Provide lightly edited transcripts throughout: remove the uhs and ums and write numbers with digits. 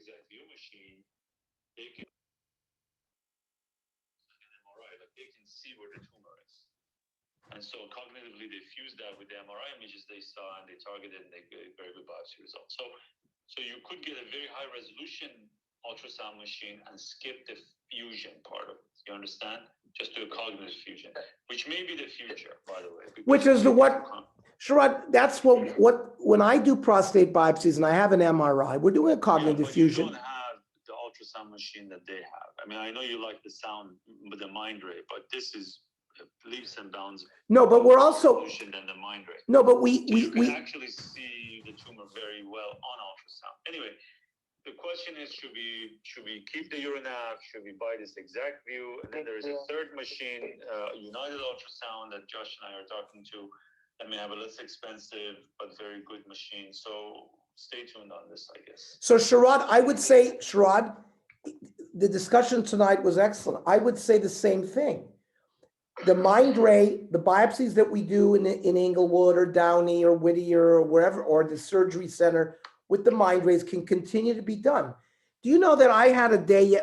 exact view machine, they can an MRI, like they can see where the tumor is. And so cognitively, they fuse that with the MRI images they saw, and they targeted, and they get very good biopsy results. So you could get a very high resolution ultrasound machine and skip the fusion part of it. You understand? Just do a cognitive fusion, which may be the future, by the way. Which is the what, Sharad, that's what when I do prostate biopsies and I have an MRI, we're doing a cognitive fusion. You don't have the ultrasound machine that they have. I mean, I know you like the sound with the mind ray, but this is leaps and bounds. No, but we're also than the mind ray. No, but we actually see the tumor very well on ultrasound. Anyway, the question is, should we keep the Urinav? Should we buy this exact view? And then there is a third machine, United Ultrasound, that Josh and I are talking to. That may have a less expensive but very good machine. So stay tuned on this, I guess. So Sharad, I would say, Sharad, the discussion tonight was excellent. I would say the same thing. The mind ray, the biopsies that we do in Inglewood or Downey or Whittier or wherever, or the surgery center with the mind rays can continue to be done. Do you know that I had a day,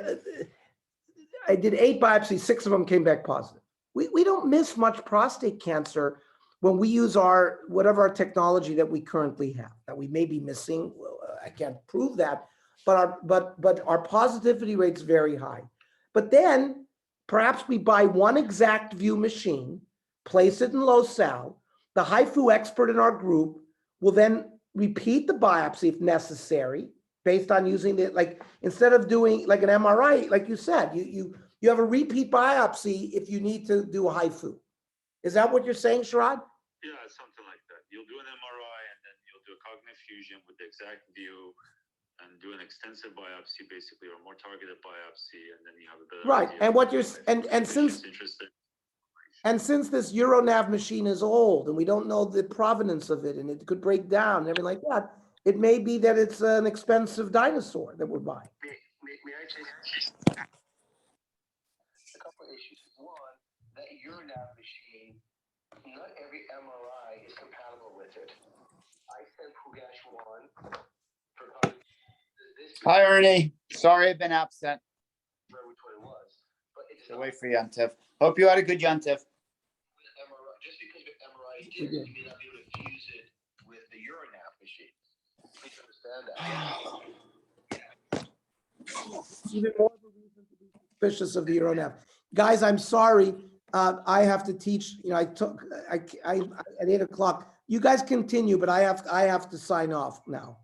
I did 8 biopsies, 6 of them came back positive. We don't miss much prostate cancer when we use whatever our technology that we currently have. That we may be missing, I can't prove that, but our positivity rate's very high. But then perhaps we buy one exact view machine, place it in low-sal. The HIFU expert in our group will then repeat the biopsy if necessary, based on using the, like, instead of doing like an MRI, like you said, you have a repeat biopsy if you need to do a HIFU. Is that what you're saying, Sharad? Yeah, something like that. You'll do an MRI and then you'll do a cognitive fusion with the exact view and do an extensive biopsy, basically, or a more targeted biopsy, and then you have a better right. idea. And what you're since this Euronav machine is old and we don't know the provenance of it and it could break down and everything like that, it may be that it's an expensive dinosaur that we're buying. May I say a couple of issues? One, that Euronav machine, not every MRI is compatible with it. I sent Pugash one for Hi, Ernie. Sorry I've been absent. Remember which one it was, but it's Wait for Yontif. Hope you had a good Yontif. just because the MRI did, you may not be able to fuse it with the Euronav machine. Please understand that. Even more of a reason to be suspicious of the Euronav. Guys, I'm sorry. I have to teach. You know, I at 8 o'clock. You guys continue, but I have to sign off now.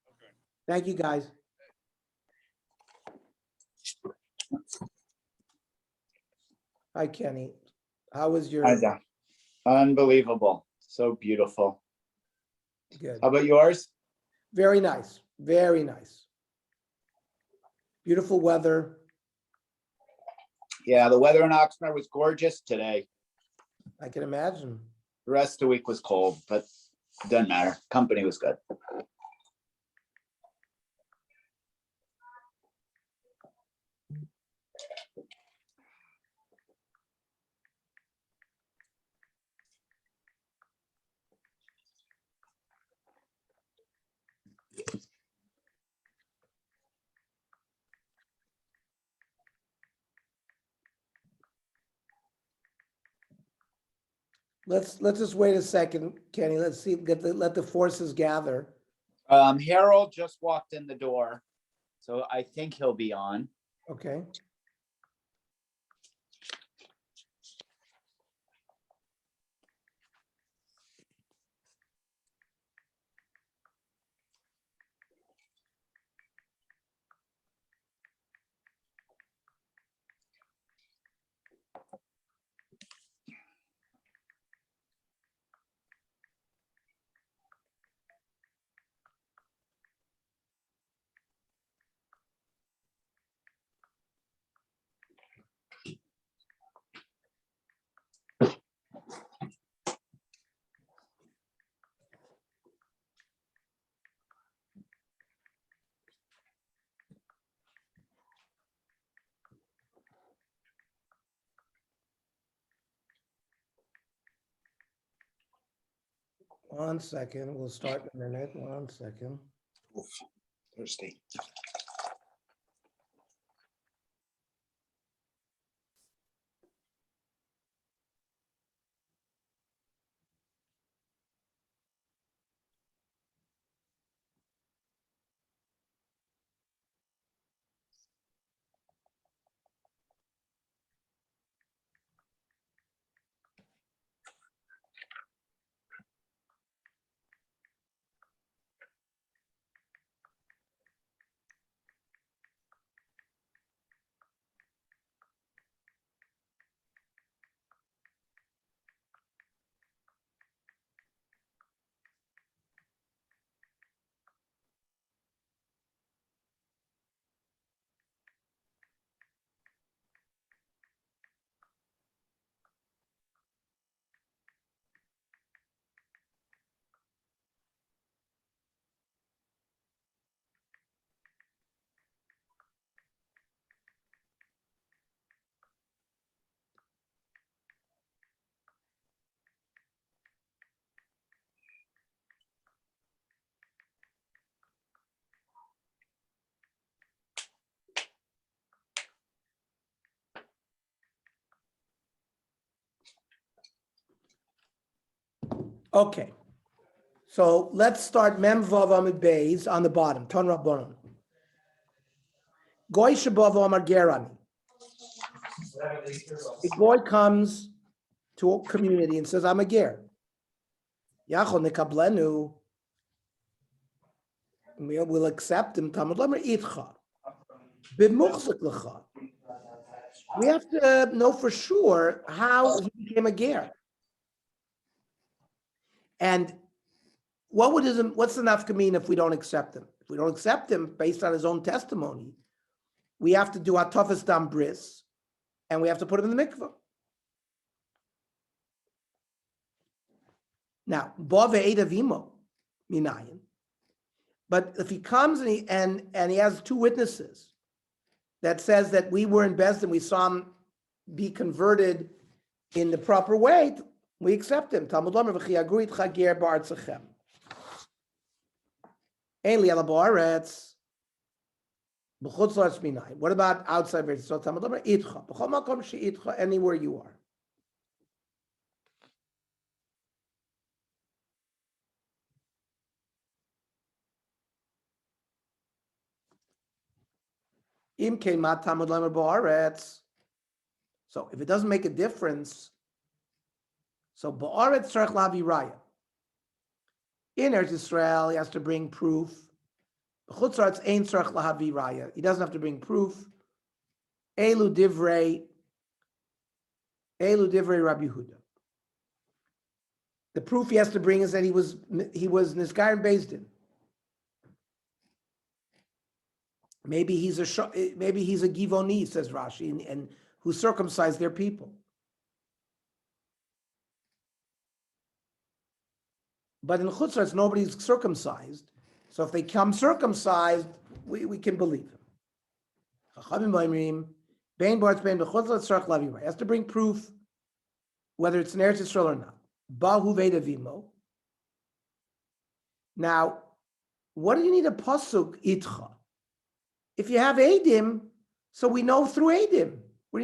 Okay. Thank you, guys. Hi, Kenny. How was your? Hi, Zach. Unbelievable. So beautiful. Good. How about yours? Very nice. Very nice. Beautiful weather. Yeah, the weather in Oxnard was gorgeous today. I can imagine. The rest of the week was cold, but it doesn't matter. Company was good. Let's just wait a second, Kenny. Let's see. Let the forces gather. Harold just walked in the door, so I think he'll be on. Okay. One second. We'll start in a minute. One second. Thirsty. Okay. So let's start Mem Vav Amid Beis on the bottom. Ton Rabbanon. Goy Shabav Amar Gerani. A boy comes to a community and says, I'm a ger. Yachol nekablenu. We'll accept him. Talmud Lamer itcha. B'muchzik lecha. We have to know for sure how he became a ger. And what's the nafka mean if we don't accept him? If we don't accept him based on his own testimony, we have to do our toughest dam bris, and we have to put him in the mikveh. Now, bove edavimo minayin. But if he comes and he has two witnesses that says that we were in Bezdin, we saw him be converted in the proper way, we accept him. Talmud Lamer v'chiagru itcha ger ba'artzachem. Ein li ala ba'aretz b'chutz la'aretz minayin. What about outside Eretz Yisrael? Talmud Lamer itcha b'chol makom she'itcha, anywhere you are. Im keimat Talmud Lamer ba'aretz. So if it doesn't make a difference, so ba'aretz tzarich lavi raya. In Eretz Yisrael, he has to bring proof. B'chutz la'aretz ein tzarich lavi raya. He doesn't have to bring proof. Elu divrei Rabbi Yehuda. The proof he has to bring is that he was Nizgar and Bezdin. Maybe he's a Givoni, says Rashi, and who circumcised their people. But in Chutzras, nobody's circumcised. So if they come circumcised, we can believe him. He has to bring proof, whether it's in Eretz Yisrael or not. Bahu Vedavimo. Now, what do you need a pasuk itcha? If you have Eidim, so we know through Eidim. What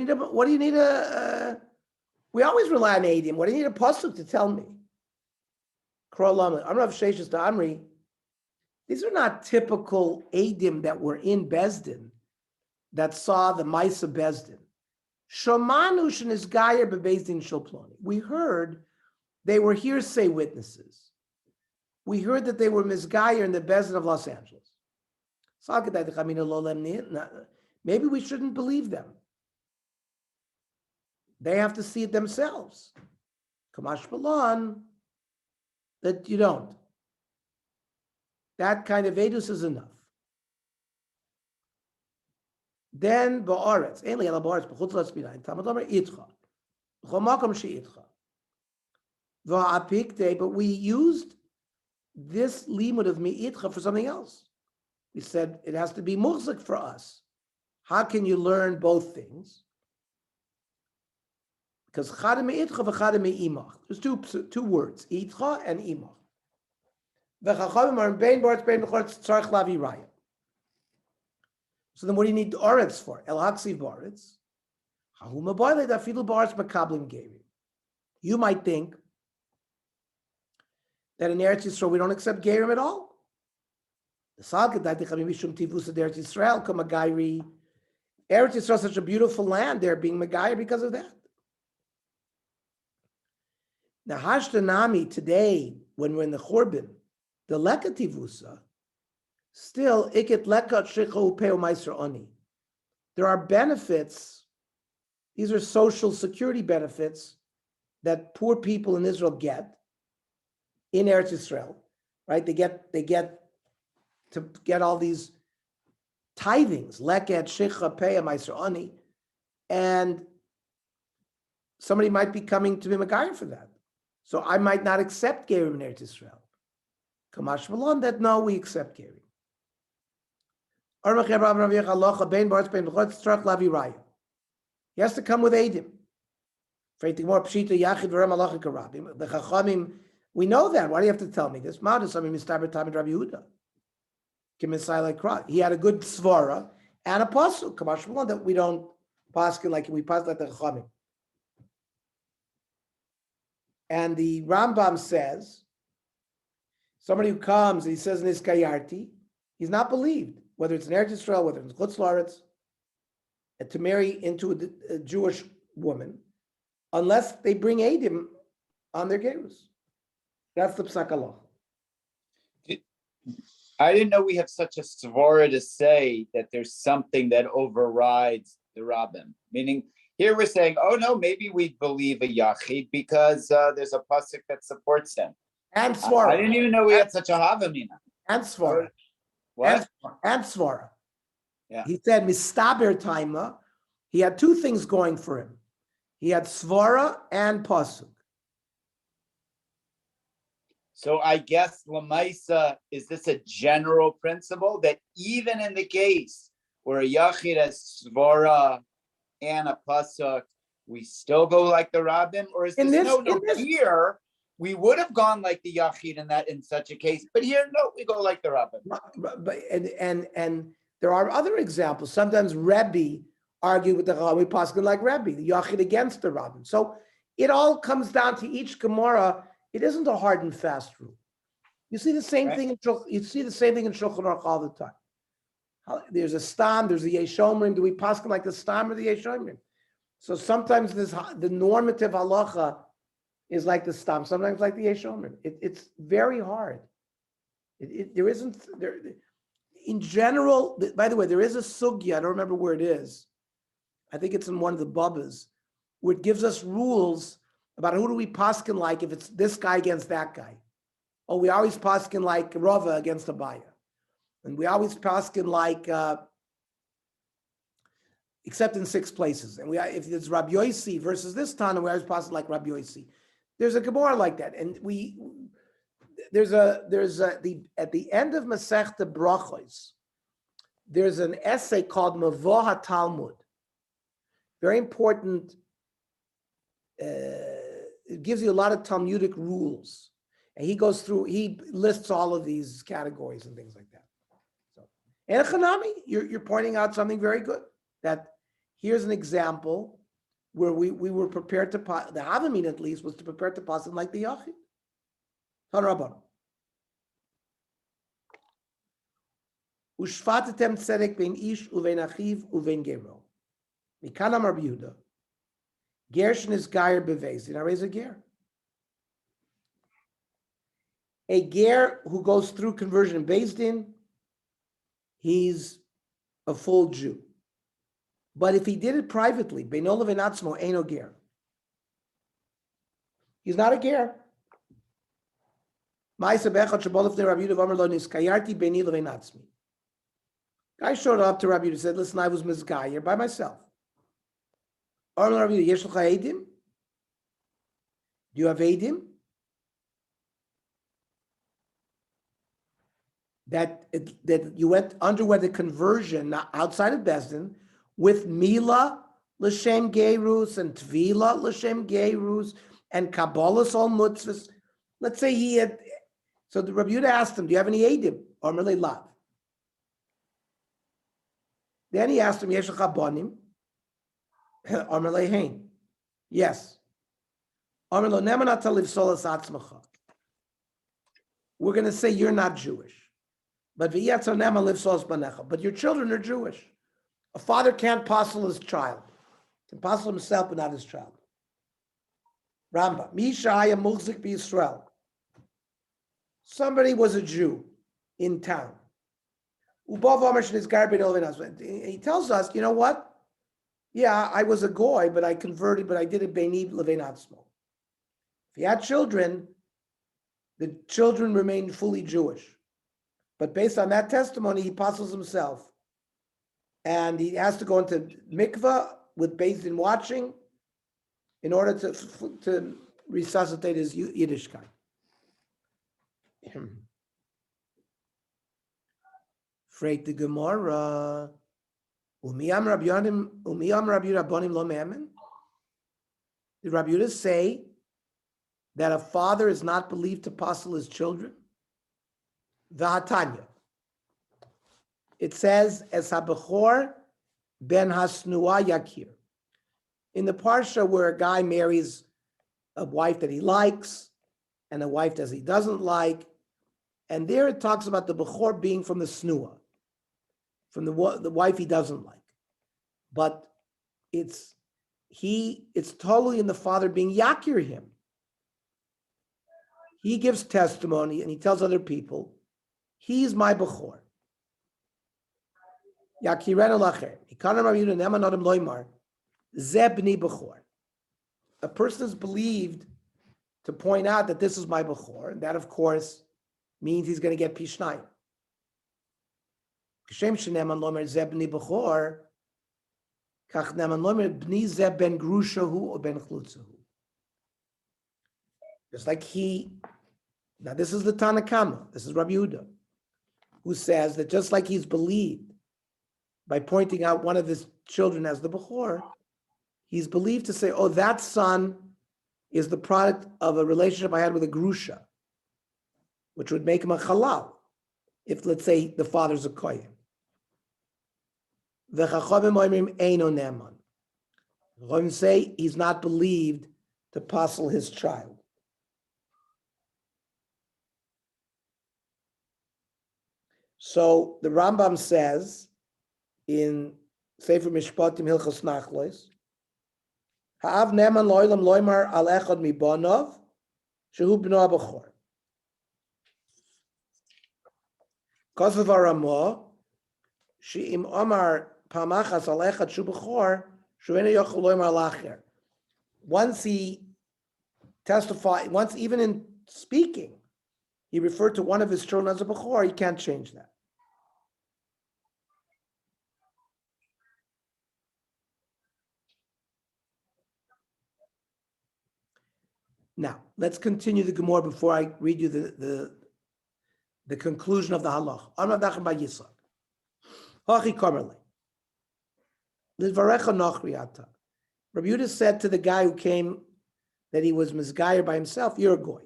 do you need we always rely on Eidim. What do you need a pasuk to tell me? Amrav Sheshes to Amri. These are not typical Eidim that were in Bezdin that saw the Maisa Bezdin. Shomanu shenis gayer bebezdin shalploni. We heard they were hearsay witnesses. We heard that they were misgayer in the Bezdin of Los Angeles. Maybe we shouldn't believe them. They have to see it themselves. Kamash Balon, that you don't. That kind of edus is enough. Then ba'aretz, ein li ala ba'aretz, b'chutz la'tzminayin, Talmud Lamer itcha, b'chol makom she'itcha. V'ha'apikte, but we used this limud of mi'itcha for something else. We said it has to be muhzik for us. How can you learn both things? Because chada mi'itcha v'chada mi'imach. There's two words, itcha and imach. V'chachavim are bein ba'aretz, bein b'chutz tzarich lavi raya. So then what do you need oretz for? El haksiv ba'aretz. Hahuma ba'alei dafilu ba'aretz makablim geri. You might think that in Eretz Yisrael we don't accept gerim at all. Eretz Yisrael is such a beautiful land, they're being Megayer because of that. Now, Hashtanami today, when we're in the Churban, the Leka Tivusa, still, Iket Leka Shricha Upeo Meiser Oni. There are benefits, these are social security benefits that poor people in Israel get in Eretz Yisrael, right? They get to get all these tithings, leket, shecha, peya, meiser ani, and somebody might be coming to be Megayer for that. So I might not accept gerim in Eretz Yisrael. Kamash Malon, that no, we accept gerim. He has to come with Eidim. The Chachamim, we know that. Why do you have to tell me this? He had a good svara and a pasuk, Kamash Malon, that we don't pasuk like we pasuk like the Chachamim. And the Rambam says, somebody who comes and he says Niskayarti, he's not believed, whether it's in Eretz Yisrael, whether it's Chutz La'aretz, to marry into a Jewish woman, unless they bring Eidim on their gerus. That's the Psak Halacha. I didn't know we have such a svara to say that there's something that overrides the rabbin. Meaning, here we're saying, oh no, maybe we believe a yachid because there's a pasuk that supports him. And Svara. I didn't even know we had such a havamina. And Svara. What? And Svara. Yeah. He said, Mistaber Taima. He had two things going for him. He had Svara and Pasuk. So I guess Lamaisa, is this a general principle that even in the case where a yachid has svara and a pasuk, we still go like the rabbin, or is this here we would have gone like the yachid in such a case, but here no, we go like the rabbin. But and there are other examples. Sometimes Rebbe argued with the Ravi Paskin like Rebbe, the yachid against the rabbin. So it all comes down to each Gemara. It isn't a hard and fast rule. You see the same thing in Shulchan Aruch all the time. There's a stam, there's a yeshomrim. Do we paskin like the stam or the yeshomrim? So sometimes the normative halacha is like the stam, sometimes like the yeshomrim. It's very hard. There isn't there. In general, by the way, there is a sugya. I don't remember where it is. I think it's in one of the bubbas, where it gives us rules about who do we paskin like if it's this guy against that guy. Oh, we always paskin like Rava against Abaya. And we always paskin like, except in 6 places. And if it's Rabbi Yossi versus this Tana, we always paskin like Rabbi Yossi. There's a Gemara like that. And at the end of Masechta Brachos, there's an essay called Mavoh HaTalmud. Very important. It gives you a lot of Talmudic rules. And he lists all of these categories and things like that. So, and Chanami, you're pointing out something very good. That here's an example where we were prepared to, the Havamin at least, was to prepare to pass it like the Yachid. Tan Rabban. Ushfatetem tzedek ben ish uvein achiv uvein gero. Mikanam Rabbi Yehuda. Gershon is Gayer Beveis. Did I raise a Ger? A Ger who goes through conversion in Beis Din, he's a full Jew. But if he did it privately, Beino Levenatzmo, Eino Ger. He's not a Ger. Ma'aseh Bechad Shebol Lefnei Rabbi Yehuda v'Amar Lo Niskayarti Beini Levenatzmi. Guy showed up to Rabbi Yehuda and said, listen, I was Mizgayer by myself. Do you have Eidim? That you underwent the conversion outside of Bezdin with Mila L'Shem Gerus and Tvila L'Shem Gerus and Kabbalas all Mutzvahs. Let's say he had, so the Rabbi Yehuda asked him, do you have any Eidim? Omer Lav. Then he asked him, Yesh Lecha Bonim? Omer Lehein. Yes. Omer Lo Nemanat Liv Solas Atzmacha. We're going to say you're not Jewish. But but your children are Jewish. A father can't apostle his child. He can apostle himself, but not his child. Ramba. Mishaya Muzik B'Yisrael. Somebody was a Jew in town. He tells us, you know what? Yeah, I was a goy, but I converted, but I did it Beini Levenatzmo. If he had children, the children remained fully Jewish. But based on that testimony, he apostles himself. And he has to go into mikvah with Beis Din watching in order to resuscitate his Yiddishkeit. Freit the Gemara. Umiyam Rabbi Yehuda bonim lo me'amen. Did Rabbi Yehuda say that a father is not believed to apostle his children? V'hatanya. It says, as habechor ben hasnua yakir. In the parsha where a guy marries a wife that he likes and a wife that he doesn't like. And there it talks about the Bechor being from the Snua, from the wife he doesn't like. But it's totally in the father being yakir him. He gives testimony and he tells other people, he's my Bechor. Yakirenu lacher. Ikanam Rabbi Yehuda neman adam loymar. Ze b'ni Bechor. A person is believed to point out that this is my Bechor, and that, of course, means he's going to get Pishnayim. Kashem sheneman lomer ze b'ni Bechor, kach neman lomer b'ni ze ben grushahu or ben chlutzahu. Just like now this is the Tanakama, this is Rabbi Yehuda, who says that just like he's believed by pointing out one of his children as the Bechor, he's believed to say, oh, that son is the product of a relationship I had with a grusha, which would make him a halal, if, let's say, the father's a kohen. The Chachamim oimrim eino neman. The Chachamim say he's not believed to passel his child. So the Rambam says in Sefer Mishpatim Hilchos Nachlos, Ha'av neman lo'olam loymar al echad mibonov shehu b'no ha'bechor. Kosav Ramah she'im omar pamachas al echad shu bechor she'enu yochel loymar lacher. Once he testified, once even in speaking, he referred to one of his children as a bechor, he can't change that. Now, let's continue the Gemara before I read you the conclusion of the halach. Amar Dachem by Yitzchak. Hachi kamerle. Lidvarecha nochri ata. Rabbi Yehuda said to the guy who came that he was misgayer by himself, you're a goy.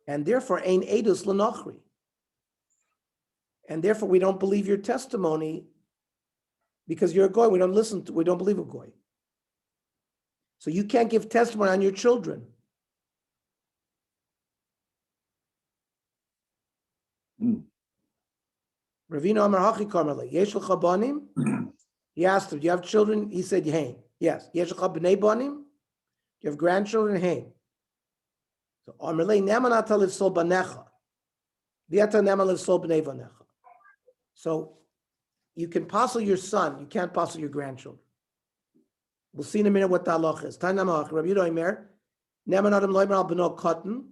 And therefore, ein edus l'nochri. And therefore, we don't believe your testimony because you're a goy. We don't believe a goy. So you can't give testimony on your children. Ravina Amar Hachi Karmele, Yesh L'cha Banim? He asked him, do you have children? He said, Hein. Yes. Yesh L'cha B'nei Banim? Do you have grandchildren? Hein. So Amarle Neman Ata L'sol Banecha. V'yata Neman L'sol B'nei Vanecha. So you can passel your son, you can't passel your grandchildren. We'll see in a minute what the halach is. Rabbi Yehuda Omer, neman adam loymer al b'no cotton,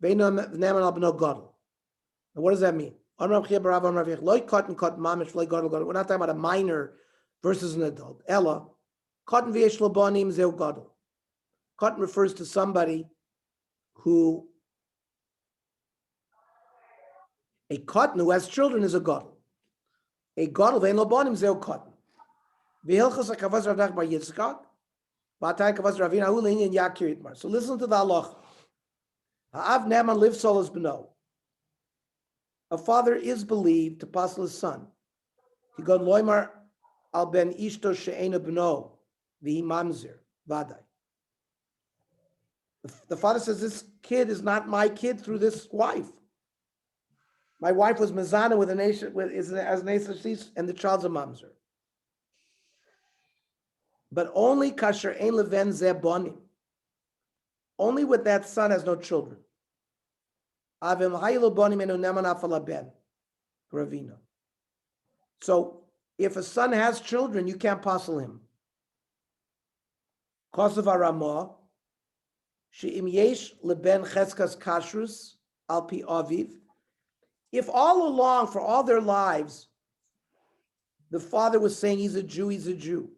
ve'ino neman al b'no gadol. Now, what does that mean? We're not talking about a minor versus an adult. Ella, cotton v'yesh labanim zeu gadol. Cotton refers to somebody who, a cotton who has children is a gadol. A gadol ve'en labanim zeu cotton. So listen to the halach. Ha'av neman liv solas b'no. A father is believed to passel his son. He got loymar al ben ishto she'ena b'no v'hi mamzer vaday. The father says, this kid is not my kid through this wife. My wife was mezana with as an Esav, and the child's a mamzer. But only kasher ein leven ze bonim. Only with that son has no children. Avim haylo bonim enu neman afala ben. Ravina. So if a son has children, you can't passel him. Kosav Ramah she'im yesh leben cheskas kashrus al pi aviv. If all along, for all their lives, the father was saying he's a Jew, he's a Jew.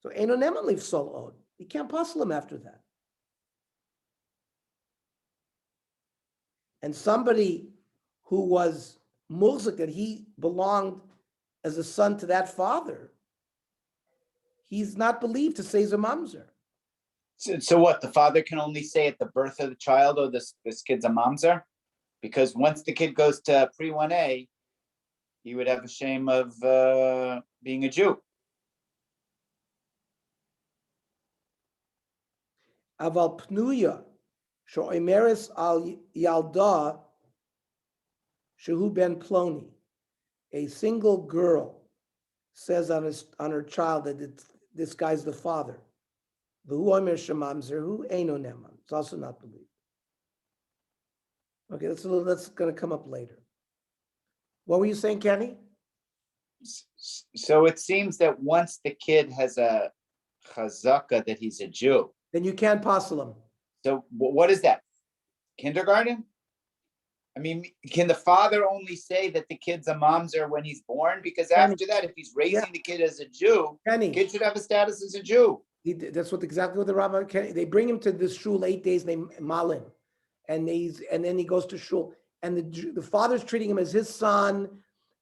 So Eino Neman leaves Sol Od. You can't passel him after that. And somebody who was Murzik, that he belonged as a son to that father, he's not believed to say he's a mamzer. So what, the father can only say at the birth of the child, oh, this kid's a mamzer? Because once the kid goes to pre-1A, he would have a shame of being a Jew. Aval pnuya, sho'imeris al yalda, shehu ben ploni. A single girl says on her child that this guy's the father. V'hu omer shemamzer, who eino neman. It's also not believed. Okay, that's going to come up later. What were you saying, Kenny? So it seems that once the kid has a chazaka that he's a Jew, Then you can't passel him. so what is that? Kindergarten? I mean, can the father only say that the kid's a mamzer when he's born? Because after that, if he's raising the kid as a Jew, the kid should have a status as a Jew. That's exactly what the Rambam. They bring him to this shul 8 days named Malin, and then he goes to shul, and the father's treating him as his son,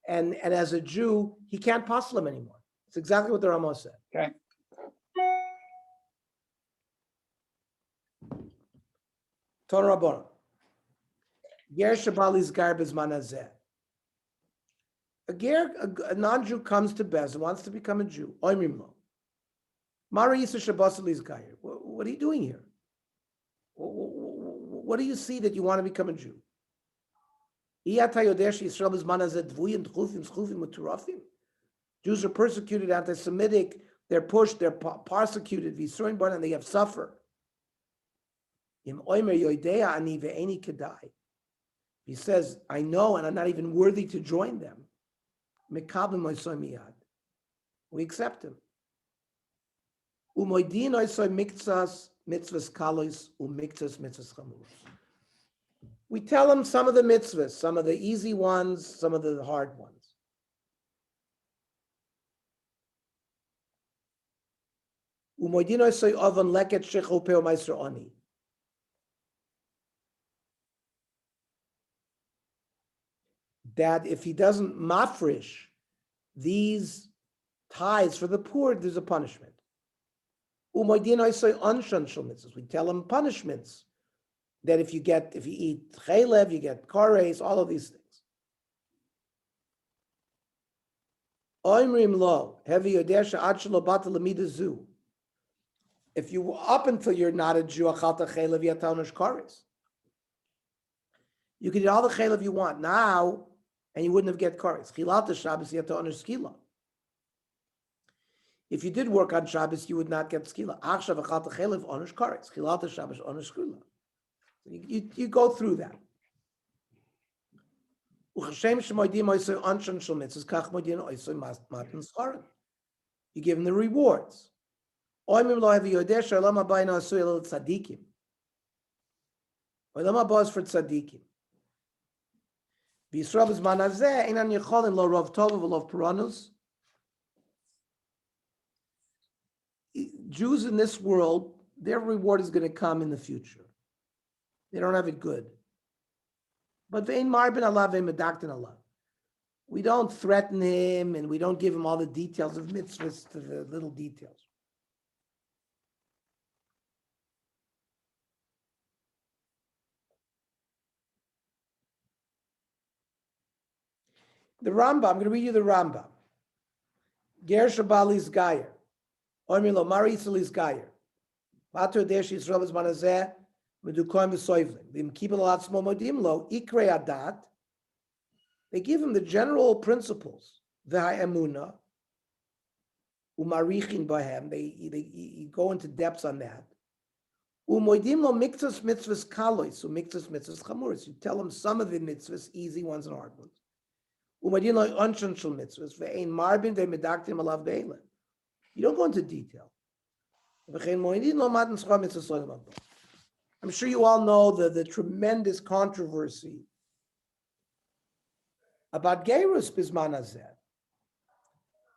and as a Jew, he can't passel him anymore. It's exactly what the Rambam said. Okay. Ton Rabbanon. Ger Shabali's garbage manazeh. A non-Jew comes to Bez and wants to become a Jew. Oimrim lo. Mara Yisa Shabasali's gayer. What are you doing here? What do you see that you want to become a Jew? Jews are persecuted, anti-Semitic. They're pushed. They're persecuted. And they have suffered. He says, I know, and I'm not even worthy to join them. We accept him. We tell him some of the mitzvahs, some of the easy ones, some of the hard ones. That if he doesn't mafresh these tithes for the poor, there's a punishment. We tell him punishments that if you eat chaylev, you get kares, all of these things. If you up until you're not a Jew, you can eat all the chaylev you want now, and you wouldn't have get kares. Shabbos, you have to honor skila. If you did work on Shabbos, you would not get skila. You go through that. You give them the rewards. For tzaddikim. Jews in this world, their reward is going to come in the future. They don't have it good. But we don't threaten him, and we don't give him all the details of mitzvahs to the little details. The Rambam, I'm going to read you the Rambam. Ger Shabali's Gayer. Oimilo Mari Yisrael's Gayer. Vater Desh Yisrael's Manazeh. Medukoim V'soivlim. V'im Kibel Atzmo Modim Lo. Ikrei Adat. They give him the general principles. V'ha Emuna. Umarichin Bahem. They go into depths on that. Umoidim Lo Miktas Mitzvahs Kalois. Umiktas Mitzvahs Chamuris. You tell them some of the mitzvahs, easy ones and hard ones. You don't go into detail. I'm sure you all know the tremendous controversy about Gerus Bisman Hazeh,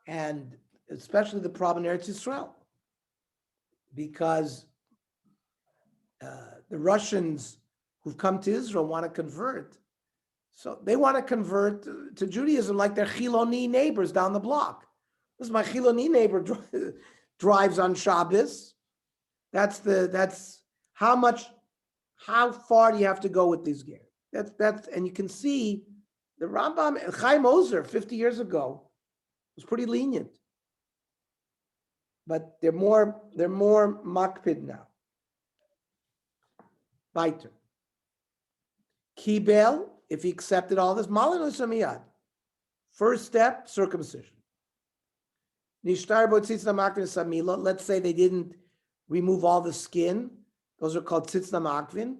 and especially the problem in Eretz Yisrael, because the Russians who've come to Israel want to convert. So they want to convert to Judaism like their Chiloni neighbors down the block. This is my Chiloni neighbor drives on Shabbos. That's how far do you have to go with these gear? That's and you can see the Rambam, Chaim Ozer 50 years ago was pretty lenient, but they're more makpid now. Weiter. Kibel, if he accepted all this, Malin Samiyad. First step, circumcision. Nishtar Tzitzna Makvin Samila. Let's say they didn't remove all the skin. Those are called Tzitzna Makvin.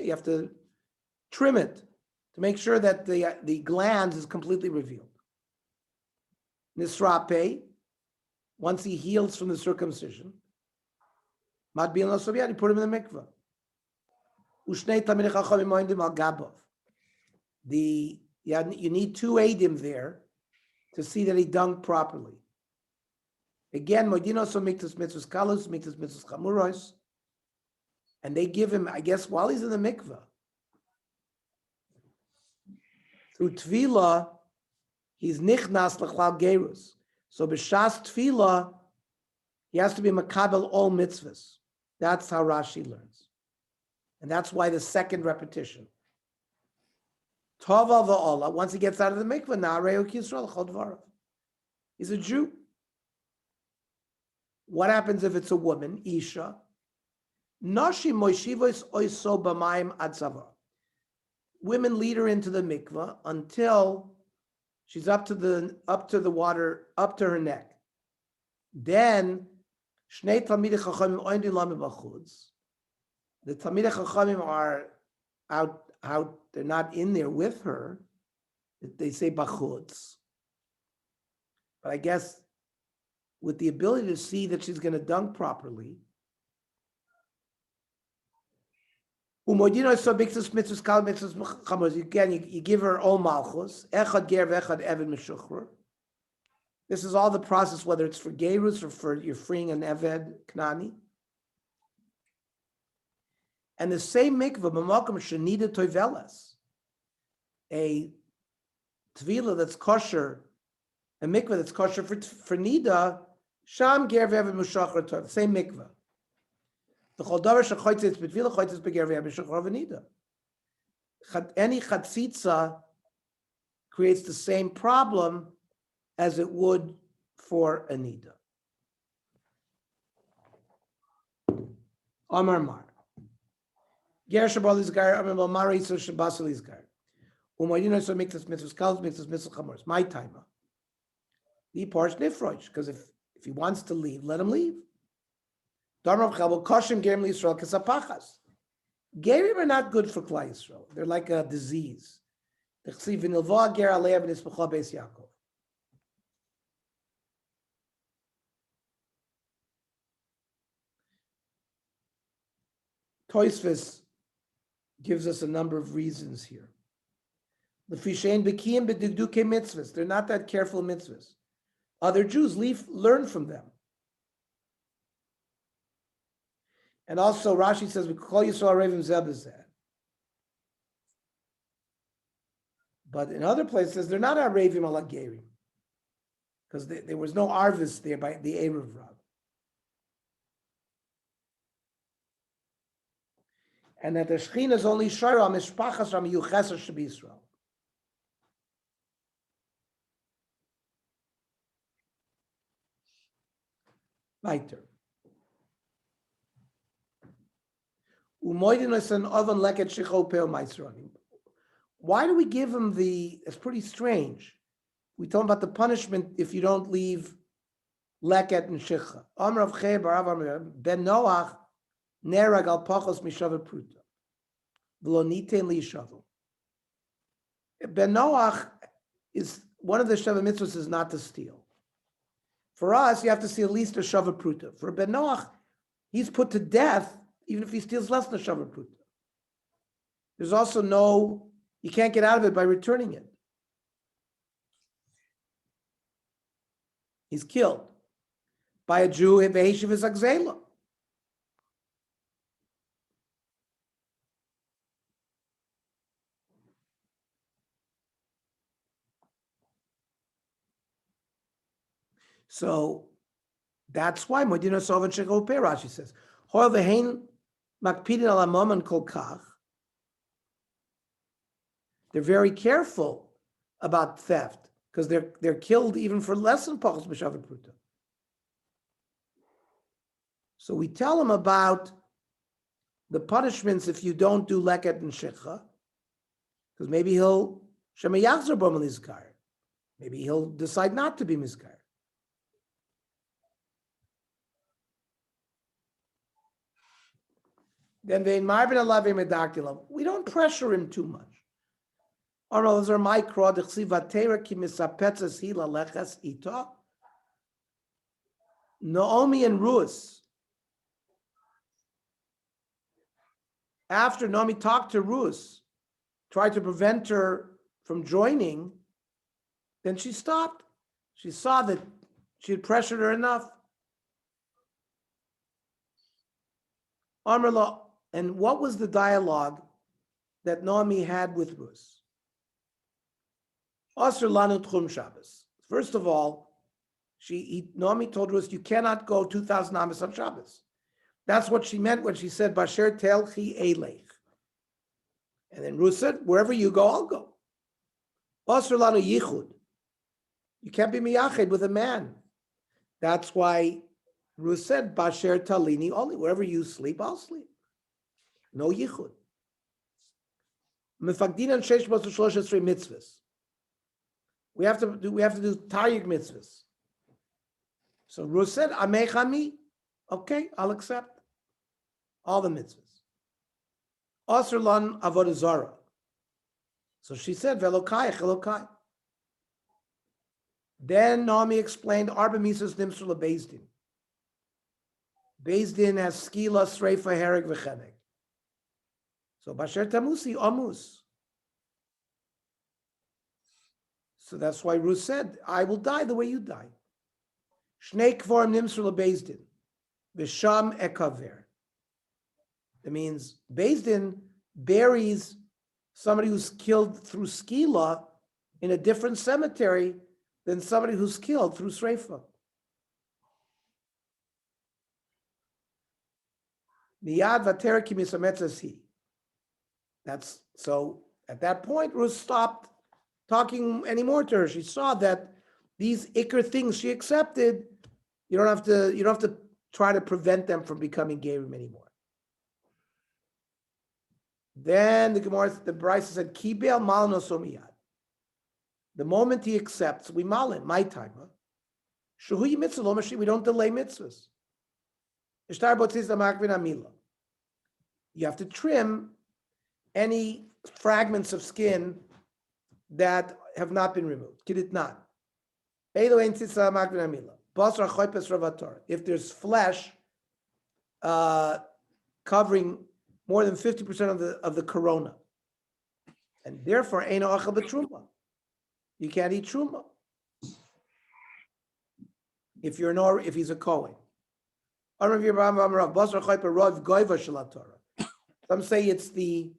You have to trim it to make sure that the glands is completely revealed. Nisrape, once he heals from the circumcision, Madbin Lasoviad, you put him in the mikveh. Ushnei Tamid Chachamim Moindim Al Gabav. You need two Eidim there to see that he dunked properly. Again, Moedino so miktas mitzvahs kalus, miktas mitzvahs chamuros, and they give him, I guess, while he's in the mikveh, through tefillah, he's nichnas l'chlal gerus. So b'shas tefillah, he has to be makabel all mitzvahs. That's how Rashi learns, and that's why the second repetition. Tova va'ola. Once he gets out of the mikveh, na'areu kisrael chol dvarav. He's a Jew. What happens if it's a woman, Isha? Nashi moishivos oiso b'mayim ad tzava. Women lead her into the mikveh until she's up to the water, up to her neck. Then shnei talmidei chachamim oindin lami b'chutz. The talmidei chachamim are out. They're not in there with her. They say b'chutz. But I guess with the ability to see that she's going to dunk properly. Again, you give her all malchus. Echad ger v'echad eved meshuchrer. This is all the process, whether it's for gerus or for you're freeing an eved knani. And the same mikvah, b'makom shenida toivelas, a tvila that's kosher, a mikvah that's kosher for nida, sham ger v'eved meshuchrer tov, same mikvah. The chol davar shechoytzes b'tvila choytzes b'ger v'eved meshuchrer v'nida. Any chatzitza creates the same problem as it would for a nida. Amar Mar. Ger shabal izgar, amar mal mari so shabasal izgar. Umayino so miktas mitzvahs kals, miktas mitzvahs chamors. My timer. The parsh nifrosh, because if he wants to leave, let him leave. Darmav chabal koshim gerim l'Yisrael kasapachas. Gerim are not good for Klal Yisrael. They're like a disease. T'chsiv v'nilva ger aleya v'nispacha beis Yaakov. Tosfos gives us a number of reasons here. The fishein b'kiyim b'digduke mitzvahs. They're not that careful mitzvahs. Other Jews learn from them. And also Rashi says, we call Yisrael Revim Zebazeh. But in other places, they're not Arevim ala Gerim. Because there was no Arvis there by the Erev Rav. And that the Shechina is only Shara Mishpachas Ram Yuchesa Shabi Yisrael. Weiter. Why do we give him it's pretty strange. We told him about the punishment if you don't leave leket and shecha. Ben Noach nerag al pachos mishavet pruta. V'lo niten li shavel. Ben Noach is one of the Sheva mitzvahs is not to steal. For us, you have to see at least a shavet pruta. For Ben Noach, he's put to death even if he steals less than a shavet pruta. There's also you can't get out of it by returning it. He's killed by a Jew in Beheshiv Zagzela. So that's why Modino Sovan Shechol Peh, Rashi says, Hoil vehein makpidin al hamomon kol kach. They're very careful about theft because they're killed even for less than pachos b'shavet pruta. So we tell them about the punishments if you don't do leket and shikha, because maybe he'll shema yachzer bo mizkar. Maybe he'll decide not to be mizkar. Then we don't pressure him too much. Those are my Naomi and Ruth. After Naomi talked to Ruth, tried to prevent her from joining, then she stopped. She saw that she had pressured her enough. Amrullah, and what was the dialogue that Naomi had with Ruth? Asr lanu tchum Shabbos. First of all, Naomi told Ruth, you cannot go 2,000 amas on Shabbos. That's what she meant when she said, Basher telchi eleich. And then Ruth said, wherever you go, I'll go. Asr lanu yichud. You can't be miyached with a man. That's why Ruth said, Basher talini only. Wherever you sleep, I'll sleep. No yichud. Mefagdinan sheish b'os u'shlosh mitzvahs. We have to do taryig mitzvahs. So Ruth said, Amechami, okay, I'll accept all the mitzvahs. Asr lan avodah zara. So she said, Velokai, Elokai. Then Naomi explained, Arba misas nimsur lebezdin. Bezdin has skila, sreifa, hereg, v'chenek. So Basher tamusi, amus. So that's why Ruth said, I will die the way you die. Shnei kvorim nimsur lebezdin. V'sham ekaver. That means Bezdin buries somebody who's killed through skila in a different cemetery than somebody who's killed through sreifa. Miyad vater ki misametzas hi. That's so. At that point, Ruth stopped talking anymore to her. She saw that these ikr things she accepted. You don't have to try to prevent them from becoming gerim anymore. Then the Gemara, the Brisa said, Kibel mal no somiyad. The moment he accepts, we mal him. My time, huh? Shuhui mitzvah lo mashi. We don't delay mitzvahs. Ishtar botziz lamakvin amila. You have to trim any fragments of skin that have not been removed. Kidit not. If there's flesh covering more than 50% of the corona, and therefore eino achal b'truma, you can't eat truma. If he's a kohen. Some say it's the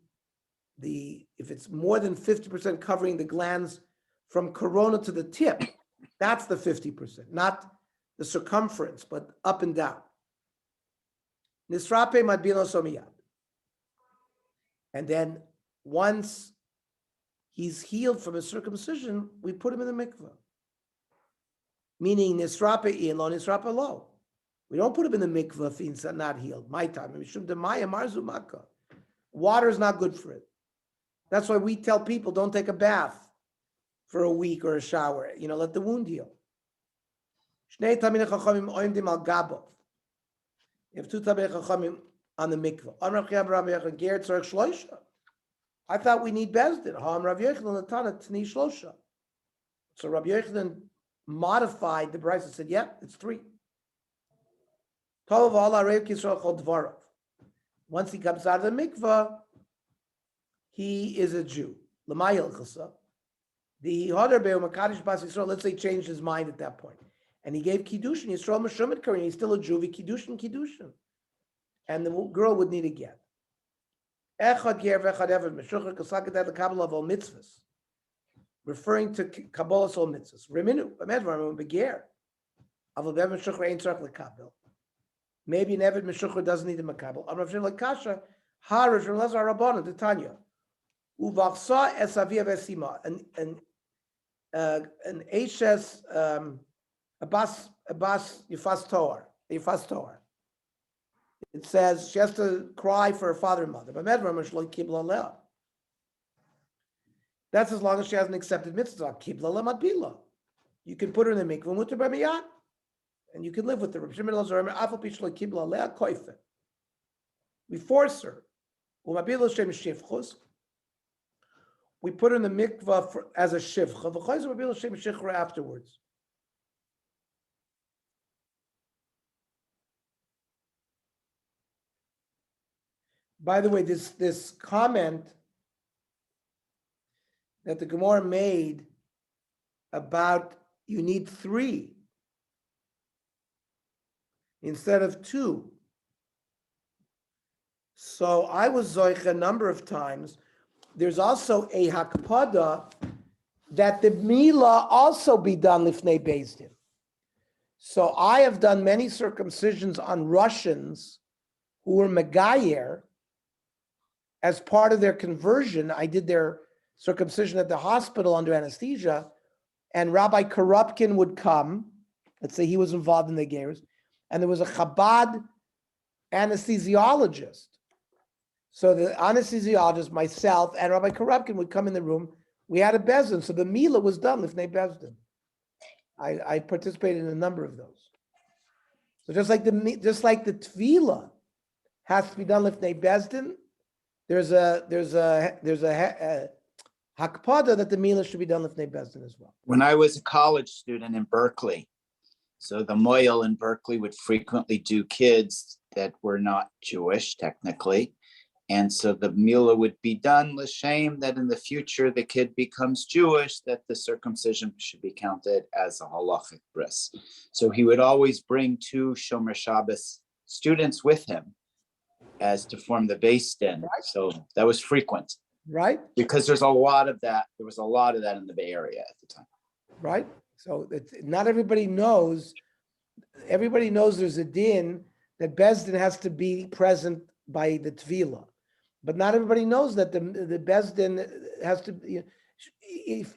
if it's more than 50% covering the glands from corona to the tip, that's the 50%, not the circumference, but up and down. Nisrape madbino somiyad. And then once he's healed from a circumcision, we put him in the mikveh. Meaning nisrape in lo, nisrape lo. We don't put him in the mikveh if he's not healed. My time. Water is not good for it. That's why we tell people don't take a bath for a week or a shower. Let the wound heal. You have two Talmidei Chachamim on the mikveh. I thought we need Bezdin. So Rabbi Yochanan modified the Brisa and said, yeah, it's 3. Once he comes out of the mikveh, he is a Jew. Let's say he changed his mind at that point. And he gave Kiddushin, Yisrael Meshumit Karin, he's still a Jew, Kiddushin. And the girl would need a get. Referring to Kabbalah's all mitzvahs. Maybe an Eved Meshucher doesn't need a Makabel. Rav Shimon Kasha, Harav Rav Lazar Rabbanan, the Tanya. Uvachsa es avia vesima, an Ashes Abbas Yifas Toar. It says she has to cry for her father and mother. But that's as long as she hasn't accepted mitzvah. Kibla lematbila. You can put her in the mikvah mutar b'miyad, and you can live with her. We force her. We put her in the mikvah as a shivcha. Afterwards. By the way, this comment that the Gemara made about you need 3 instead of 2. So I was zoich a number of times. There's also a hakpada that the mila also be done lifnei beis din. So I have done many circumcisions on Russians who were megayer. As part of their conversion, I did their circumcision at the hospital under anesthesia, and Rabbi Korupkin would come. Let's say he was involved in the gears, and there was a Chabad anesthesiologist. So the anesthesiologist, myself, and Rabbi Korupkin would come in the room. We had a bezdin, so the mila was done lifnei bezdin. I participated in a number of those. So just like the tefillah has to be done lifnei bezdin, there's a hakpada that the mila should be done lifnei bezdin as well. When I was a college student in Berkeley, so the moyel in Berkeley would frequently do kids that were not Jewish technically. And so the mila would be done l'shem that in the future the kid becomes Jewish, that the circumcision should be counted as a halachic bris. So he would always bring 2 Shomer Shabbos students with him as to form the beis din. Right. So that was frequent. Right. Because there's a lot of that. There was a lot of that in the Bay Area at the time. Right. So not everybody knows. Everybody knows there's a din that beis din has to be present by the tefillah. But not everybody knows that the beis din has to. If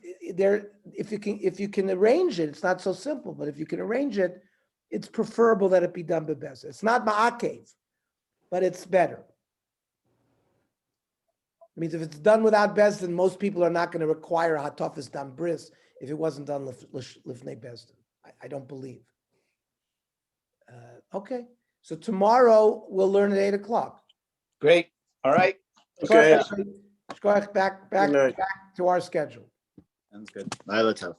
you can arrange it, it's not so simple. But if you can arrange it, it's preferable that it be done by beis din. It's not ma'akev, but it's better. It means if it's done without beis din, most people are not going to require hatafas dam bris if it wasn't done lifnei beis din. I don't believe. Okay, so tomorrow we'll learn at 8:00. Great. All right. Okay. Back to our schedule. Sounds good. Laila tov.